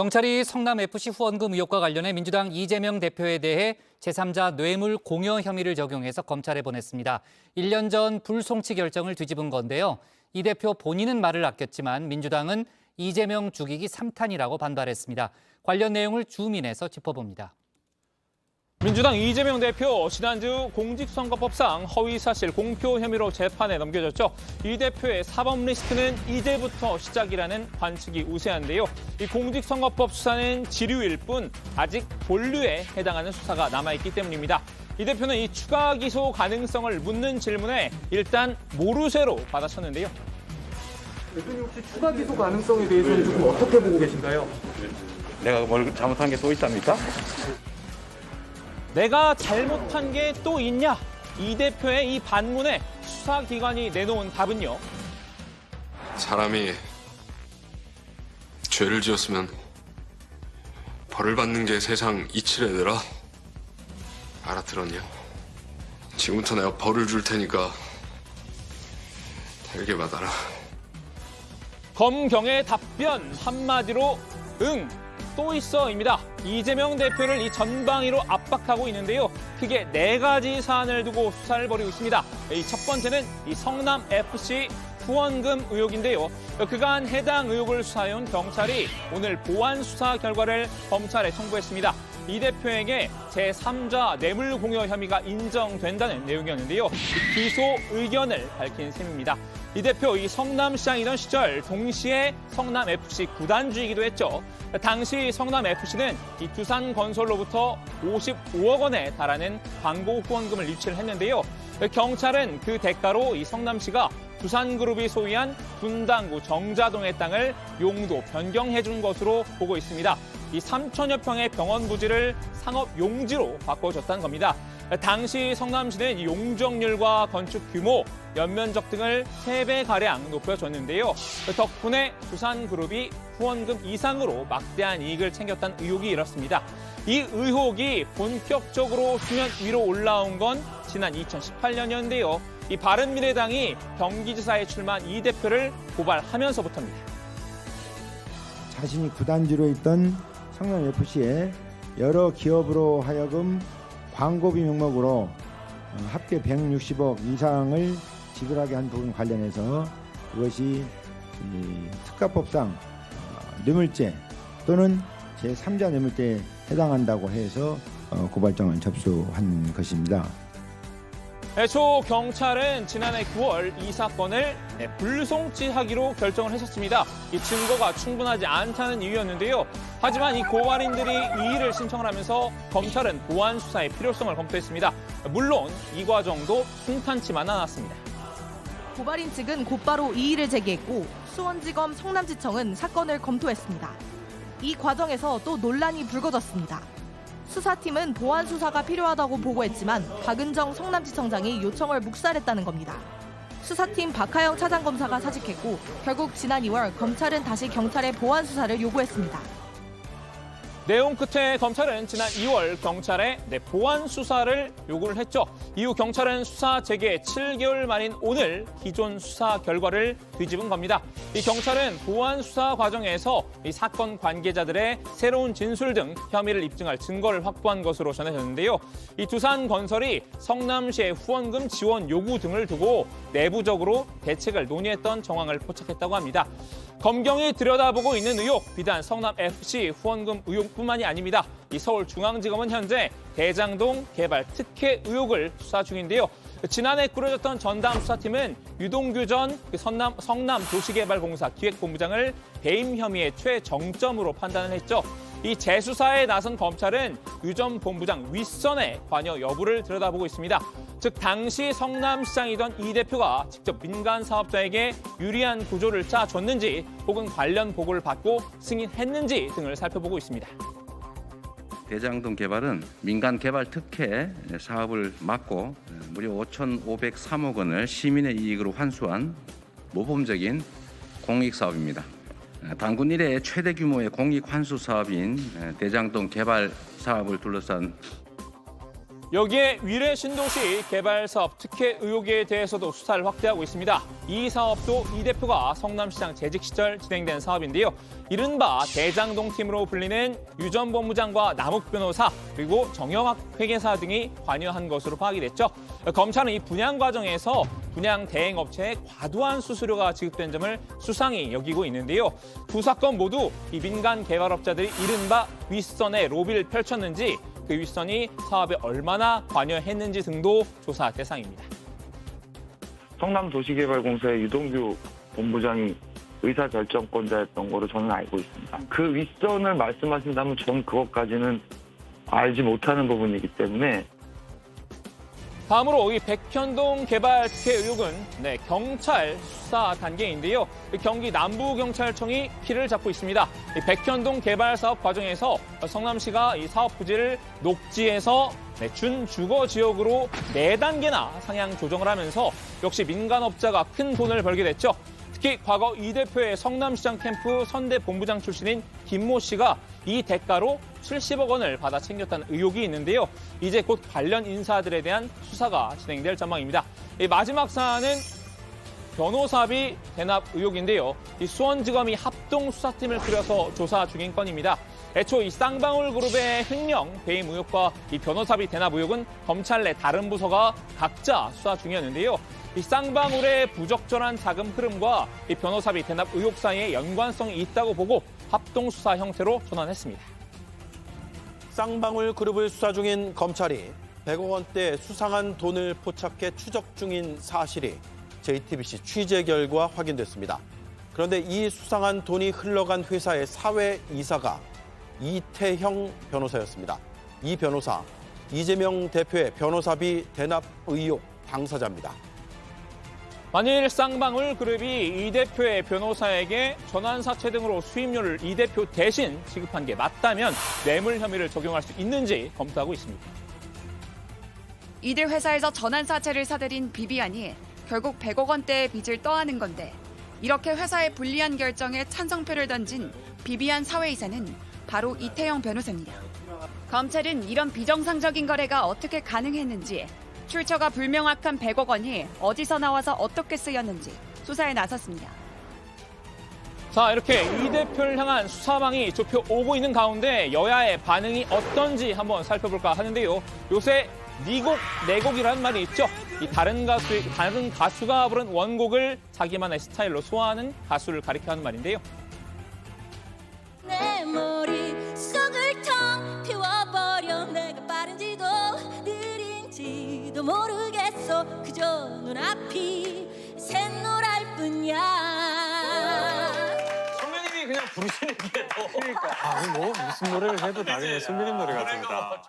경찰이 성남FC 후원금 의혹과 관련해 민주당 이재명 대표에 대해 제3자 뇌물 공여 혐의를 적용해서 검찰에 보냈습니다. 1년 전 불송치 결정을 뒤집은 건데요. 이 대표 본인은 말을 아꼈지만 민주당은 이재명 죽이기 3탄이라고 반발했습니다. 관련 내용을 주민에서 짚어봅니다. 민주당 이재명 대표 지난주 공직선거법상 허위사실 공표 혐의로 재판에 넘겨졌죠. 이 대표의 사법 리스크는 이제부터 시작이라는 관측이 우세한데요. 이 공직선거법 수사는 지류일 뿐 아직 본류에 해당하는 수사가 남아있기 때문입니다. 이 대표는 이 추가 기소 가능성을 묻는 질문에 일단 모르쇠로 받아쳤는데요. 대표님 혹시 추가 기소 가능성에 대해서는 조금 어떻게 보고 계신가요? 내가 뭘 잘못한 게 또 있답니까? 내가 잘못한 게 또 있냐? 이 대표의 이 반문에 수사기관이 내놓은 답은요. 사람이 죄를 지었으면 벌을 받는 게 세상 이치래더라. 알아들었냐? 지금부터 내가 벌을 줄 테니까 달게 받아라. 검경의 답변 한마디로 응. 또 있어입니다. 이재명 대표를 이 전방위로 압박하고 있는데요. 크게 4가지 사안을 두고 수사를 벌이고 있습니다. 이 첫 번째는 이 성남FC 후원금 의혹인데요. 그간 해당 의혹을 수사해온 경찰이 오늘 보완 수사 결과를 검찰에 청구했습니다. 이 대표에게 제3자 뇌물 공여 혐의가 인정된다는 내용이었는데요. 기소 의견을 밝힌 셈입니다. 이 대표 이 성남시장이던 시절 동시에 성남FC 구단주이기도 했죠. 당시 성남FC는 이 두산건설로부터 55억 원에 달하는 광고 후원금을 유치를 했는데요. 경찰은 그 대가로 이 성남시가 두산그룹이 소유한 분당구 정자동의 땅을 용도 변경해 준 것으로 보고 있습니다. 이 3천여 평의 병원 부지를 상업용지로 바꿔줬다는 겁니다. 당시 성남시는 용적률과 건축 규모, 연면적 등을 3배가량 높여줬는데요. 덕분에 두산그룹이 후원금 이상으로 막대한 이익을 챙겼다는 의혹이 일었습니다. 이 의혹이 본격적으로 수면 위로 올라온 건 지난 2018년이었는데요. 이 바른미래당이 경기지사에 출마한 이 대표를 고발하면서부터입니다. 자신이 구단주로 있던 성남FC에 여러 기업으로 하여금 광고비 명목으로 합계 160억 이상을 지불하게 한 부분 관련해서 그것이 특가법상 뇌물죄 또는 제3자 뇌물죄에 해당한다고 해서 고발장을 접수한 것입니다. 애초 경찰은 지난해 9월 이 사건을 불송치하기로 결정을 했었습니다. 이 증거가 충분하지 않다는 이유였는데요. 하지만 이 고발인들이 이의를 신청을 하면서 검찰은 보완 수사의 필요성을 검토했습니다. 물론 이 과정도 순탄치만 않았습니다. 고발인 측은 곧바로 이의를 제기했고 수원지검 성남지청은 사건을 검토했습니다. 이 과정에서 또 논란이 불거졌습니다. 수사팀은 보완 수사가 필요하다고 보고했지만 박은정 성남지청장이 요청을 묵살했다는 겁니다. 수사팀 박하영 차장검사가 사직했고 결국 지난 2월 검찰은 다시 경찰에 보완 수사를 요구했습니다. 내용 끝에 검찰은 지난 2월 경찰에 보완 수사를 요구를 했죠. 이후 경찰은 수사 재개 7개월 만인 오늘 기존 수사 결과를 뒤집은 겁니다. 이 경찰은 보완 수사 과정에서 이 사건 관계자들의 새로운 진술 등 혐의를 입증할 증거를 확보한 것으로 전해졌는데요. 이 두산건설이 성남시의 후원금 지원 요구 등을 두고 내부적으로 대책을 논의했던 정황을 포착했다고 합니다. 검경이 들여다보고 있는 의혹, 비단 성남FC 후원금 의혹뿐만이 아닙니다. 이 서울중앙지검은 현재 대장동 개발 특혜 의혹을 수사 중인데요. 지난해 꾸려졌던 전담 수사팀은 유동규 전 성남도시개발공사 기획본부장을 배임 혐의의 최정점으로 판단을 했죠. 이 재수사에 나선 검찰은 유 전 본부장 윗선의 관여 여부를 들여다보고 있습니다. 즉 당시 성남시장이던 이 대표가 직접 민간 사업자에게 유리한 구조를 짜줬는지 혹은 관련 보고를 받고 승인했는지 등을 살펴보고 있습니다. 대장동 개발은 민간 개발 특혜 사업을 막고 무려 5,503억 원을 시민의 이익으로 환수한 모범적인 공익사업입니다. 단군 이래 최대 규모의 공익 환수 사업인 대장동 개발 사업을 둘러싼 여기에 위례 신도시 개발 사업 특혜 의혹에 대해서도 수사를 확대하고 있습니다. 이 사업도 이 대표가 성남시장 재직 시절 진행된 사업인데요. 이른바 대장동 팀으로 불리는 유 전 법무장과 남욱 변호사 그리고 정영학 회계사 등이 관여한 것으로 파악이 됐죠. 검찰은 이 분양 과정에서 분양 대행업체에 과도한 수수료가 지급된 점을 수상히 여기고 있는데요. 두 사건 모두 이 민간 개발업자들이 이른바 윗선에 로비를 펼쳤는지 그 윗선이 사업에 얼마나 관여했는지 등도 조사 대상입니다. 성남도시개발공사의 유동규 본부장이 의사결정권자였던 거로 저는 알고 있습니다. 그 윗선을 말씀하신다면 저는 그것까지는 알지 못하는 부분이기 때문에 다음으로 이 백현동 개발 특혜 의혹은 경찰 수사 단계인데요. 경기 남부경찰청이 키를 잡고 있습니다. 이 백현동 개발 사업 과정에서 성남시가 이 사업 부지를 녹지에서 준주거 지역으로 4단계나 상향 조정을 하면서 역시 민간업자가 큰 돈을 벌게 됐죠. 특히 과거 이 대표의 성남시장 캠프 선대 본부장 출신인 김모 씨가 이 대가로 70억 원을 받아 챙겼다는 의혹이 있는데요. 이제 곧 관련 인사들에 대한 수사가 진행될 전망입니다. 이 마지막 사안은 변호사비 대납 의혹인데요. 이 수원지검이 합동 수사팀을 꾸려서 조사 중인 건입니다. 애초 이 쌍방울 그룹의 횡령, 배임 의혹과 이 변호사비 대납 의혹은 검찰 내 다른 부서가 각자 수사 중이었는데요. 이 쌍방울의 부적절한 자금 흐름과 이 변호사비 대납 의혹 사이에 연관성이 있다고 보고 합동 수사 형태로 전환했습니다. 쌍방울 그룹을 수사 중인 검찰이 100억 원대 수상한 돈을 포착해 추적 중인 사실이 JTBC 취재 결과 확인됐습니다. 그런데 이 수상한 돈이 흘러간 회사의 사회이사가 이태형 변호사였습니다. 이 변호사, 이재명 대표의 변호사비 대납 의혹 당사자입니다. 만일 쌍방울 그룹이 이 대표의 변호사에게 전환사채 등으로 수임료를 이 대표 대신 지급한 게 맞다면 뇌물 혐의를 적용할 수 있는지 검토하고 있습니다. 이들 회사에서 전환사채를 사들인 비비안이 결국 100억 원대의 빚을 떠안은 건데 이렇게 회사의 불리한 결정에 찬성표를 던진 비비안 사회이사는 바로 이태영 변호사입니다. 검찰은 이런 비정상적인 거래가 어떻게 가능했는지 출처가 불명확한 100억 원이 어디서 나와서 어떻게 쓰였는지 수사에 나섰습니다. 자, 이렇게 이 대표를 향한 수사망이 좁혀오고 있는 가운데 여야의 반응이 어떤지 한번 살펴볼까 하는데요. 요새 니곡, 내곡이라는 말이 있죠. 이 다른 가수가 부른 원곡을 자기만의 스타일로 소화하는 가수를 가리켜 하는 말인데요. 내 머릿속을 텅 비워버려 내가 빠른지도 느린지도 모르겠어 그저 눈앞이 샛노랄 뿐이야. 선배님이 그냥 부르시는 게 더 그러니까 뭐 무슨 노래를 해도 나중에 선배님 노래 같습니다.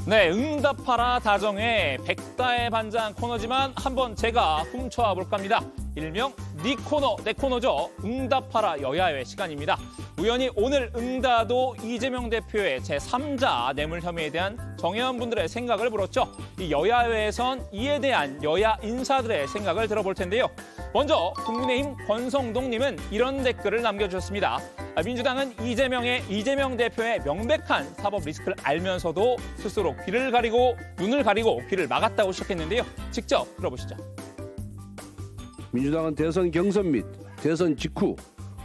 네, 응답하라 다정의 백다의 반장 코너지만 한번 제가 훔쳐와 볼까 합니다. 일명 네 코너, 내 코너죠. 응답하라 여야회 시간입니다. 우연히 오늘 응다도 이재명 대표의 제3자 뇌물 혐의에 대한 정의원분들의 생각을 물었죠. 이 여야회에선 이에 대한 여야 인사들의 생각을 들어볼 텐데요. 먼저 국민의힘 권성동님은 이런 댓글을 남겨주셨습니다. 민주당은 이재명 대표의 명백한 사법 리스크를 알면서도 스스로 귀를 가리고 눈을 가리고 귀를 막았다고 시작했는데요. 직접 들어보시죠. 민주당은 대선 경선 및 대선 직후,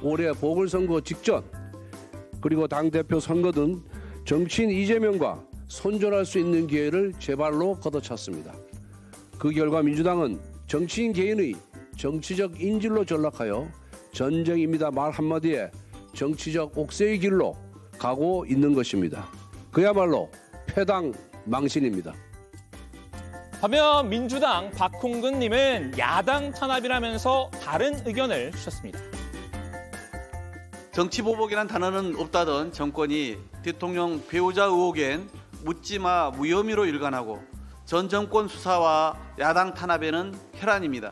올해 보궐선거 직전, 그리고 당대표 선거 등 정치인 이재명과 손절할 수 있는 기회를 제 발로 걷어찼습니다. 그 결과 민주당은 정치인 개인의 정치적 인질로 전락하여 전쟁입니다 말 한마디에 정치적 옥새의 길로 가고 있는 것입니다. 그야말로 패당 망신입니다. 반면 민주당 박홍근님은 야당 탄압이라면서 다른 의견을 주셨습니다. 정치보복이란 단어는 없다던 정권이 대통령 배우자 의혹엔 묻지마 무혐의로 일관하고 전 정권 수사와 야당 탄압에는 혈안입니다.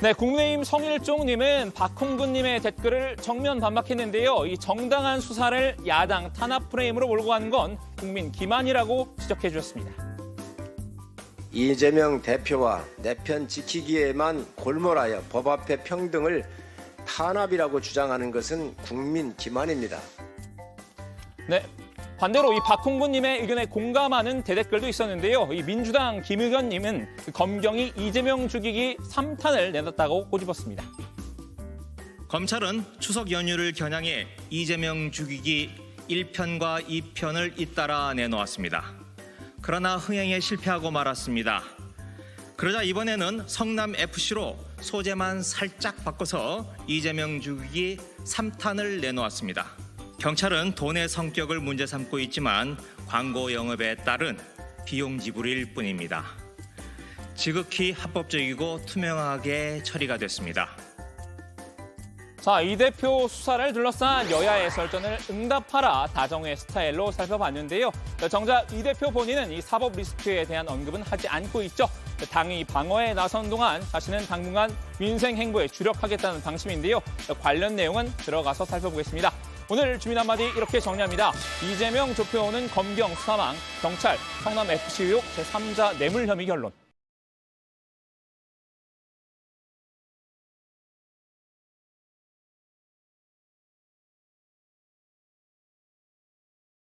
네, 국민의힘 성일종님은 박홍근님의 댓글을 정면 반박했는데요. 이 정당한 수사를 야당 탄압 프레임으로 몰고 간 건 국민 기만이라고 지적해 주셨습니다. 이재명 대표와 내 편 지키기에만 골몰하여 법 앞에 평등을 탄압이라고 주장하는 것은 국민 기만입니다. 네. 반대로 이 박홍근님의 의견에 공감하는 대댓글도 있었는데요. 이 민주당 김의견님은 검경이 이재명 죽이기 3탄을 내놨다고 꼬집었습니다. 검찰은 추석 연휴를 겨냥해 이재명 죽이기 1편과 2편을 잇따라 내놓았습니다. 그러나 흥행에 실패하고 말았습니다. 그러자 이번에는 성남FC로 소재만 살짝 바꿔서 이재명 죽이기 3탄을 내놓았습니다. 경찰은 돈의 성격을 문제 삼고 있지만 광고 영업에 따른 비용 지불일 뿐입니다. 지극히 합법적이고 투명하게 처리가 됐습니다. 자, 이 대표 수사를 둘러싼 여야의 설전을 응답하라 다정의 스타일로 살펴봤는데요. 정작 이 대표 본인은 이 사법 리스크에 대한 언급은 하지 않고 있죠. 당이 방어에 나선 동안 자신은 당분간 민생 행보에 주력하겠다는 방침인데요. 관련 내용은 들어가서 살펴보겠습니다. 오늘 주민 한마디 이렇게 정리합니다. 이재명 좁혀오는 검경 수사망, 경찰, 성남FC 의혹 제3자 뇌물 혐의 결론.